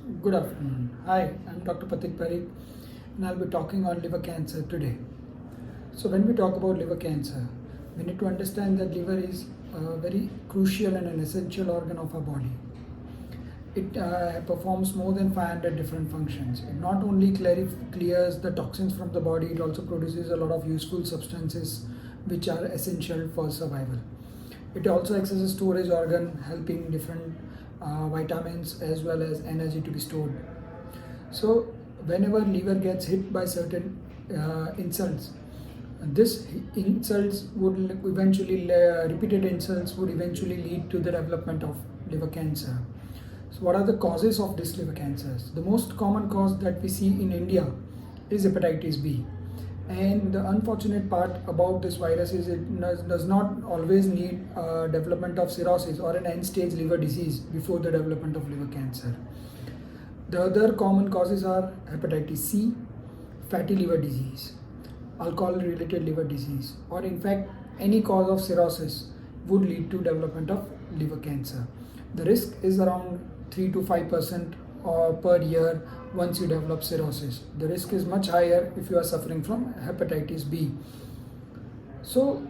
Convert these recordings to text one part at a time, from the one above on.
Good afternoon. Hi, I'm Dr. Patik Parikh and I'll be talking on liver cancer today. So, when we talk about liver cancer, we need to understand that liver is a very crucial and an essential organ of our body. It performs more than 500 different functions. It not only clears the toxins from the body, it also produces a lot of useful substances which are essential for survival. It also acts as a storage organ, helping different vitamins as well as energy to be stored. So, whenever liver gets hit by certain insults, this insults would eventually repeated insults would eventually lead to the development of liver cancer. So, what are the causes of this liver cancers? The most common cause that we see in India is hepatitis B. And the unfortunate part about this virus is it does not always need development of cirrhosis or an end-stage liver disease before the development of liver cancer. The other common causes are hepatitis C, fatty liver disease, alcohol-related liver disease, or in fact any cause of cirrhosis would lead to development of liver cancer. The risk is around 3 to 5% per year once you develop cirrhosis. The risk is much higher if you are suffering from hepatitis B. So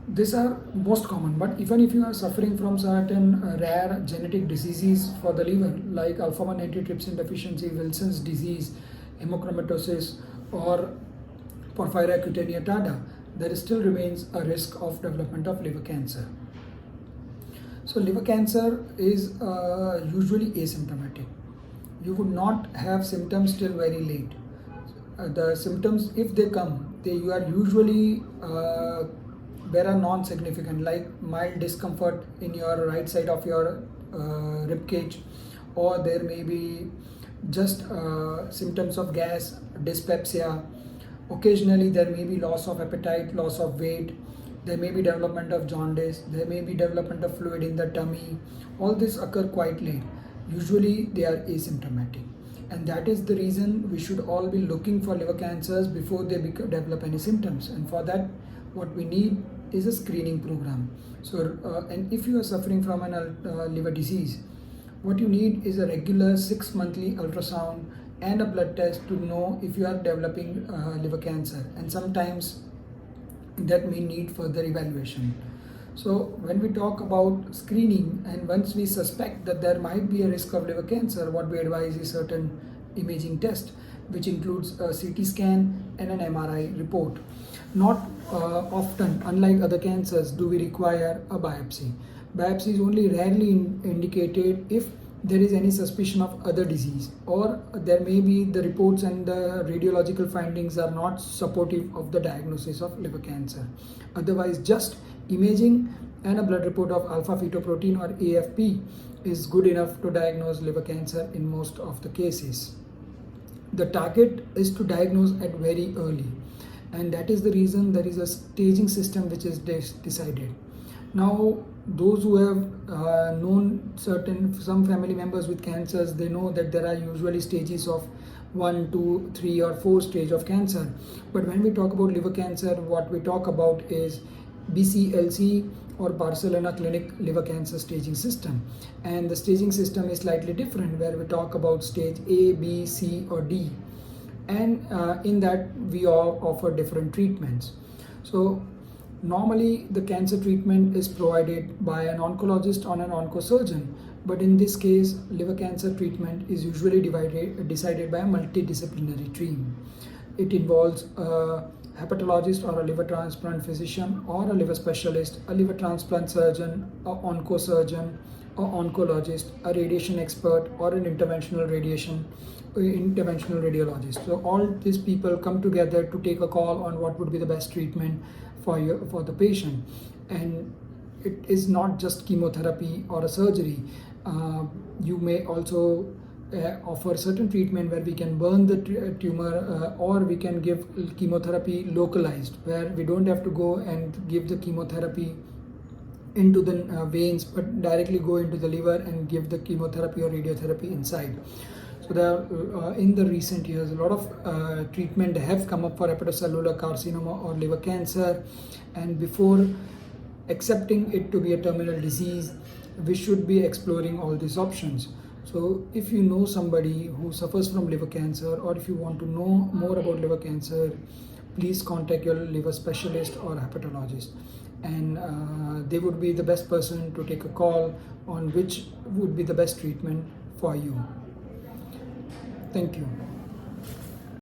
these are most common, but even if you are suffering from certain rare genetic diseases for the liver like alpha-1 antitrypsin deficiency, Wilson's disease, hemochromatosis, or porphyria cutaneata, there still remains a risk of development of liver cancer. So liver cancer is usually asymptomatic. You would not have symptoms till very late. The symptoms, if they come, you are usually very non-significant, like mild discomfort in your right side of your rib cage, or there may be just symptoms of gas, dyspepsia. Occasionally there may be loss of appetite, loss of weight, there may be development of jaundice, there may be development of fluid in the tummy. All this occur quite late. Usually they are asymptomatic, and that is the reason we should all be looking for liver cancers before they develop any symptoms. And for that, what we need is a screening program. So and if you are suffering from an liver disease, what you need is a regular 6-monthly ultrasound and a blood test to know if you are developing liver cancer, and sometimes that may need further evaluation. So when we talk about screening, and once we suspect that there might be a risk of liver cancer, what we advise is certain imaging test, which includes a CT scan and an MRI report. Not often, unlike other cancers, do we require a biopsy. Biopsy is only rarely indicated if there is any suspicion of other disease, or there may be the reports and the radiological findings are not supportive of the diagnosis of liver cancer. Otherwise, just imaging and a blood report of alpha fetoprotein or AFP is good enough to diagnose liver cancer in most of the cases. The target is to diagnose at very early, and that is the reason there is a staging system which is decided. Now, those who have known some family members with cancers, they know that there are usually stages of 1, 2, 3 or 4 stage of cancer. But when we talk about liver cancer, what we talk about is BCLC or Barcelona Clinic liver cancer staging system. And the staging system is slightly different, where we talk about stage A, B, C or D. And in that we all offer different treatments. So normally the cancer treatment is provided by an oncologist or an oncosurgeon, but in this case liver cancer treatment is usually decided by a multidisciplinary team. It involves a hepatologist or a liver transplant physician or a liver specialist, a liver transplant surgeon, an oncosurgeon, an oncologist, a radiation expert, or an interventional radiologist. So all these people come together to take a call on what would be the best treatment for the patient. And it is not just chemotherapy or a surgery. You may also offer certain treatment where we can burn the tumor, or we can give chemotherapy localized, where we don't have to go and give the chemotherapy into the veins, but directly go into the liver and give the chemotherapy or radiotherapy inside. So there, in the recent years, a lot of treatment have come up for hepatocellular carcinoma or liver cancer, and before accepting it to be a terminal disease, we should be exploring all these options. So if you know somebody who suffers from liver cancer, or if you want to know more about liver cancer, please contact your liver specialist or hepatologist, and they would be the best person to take a call on which would be the best treatment for you. Thank you.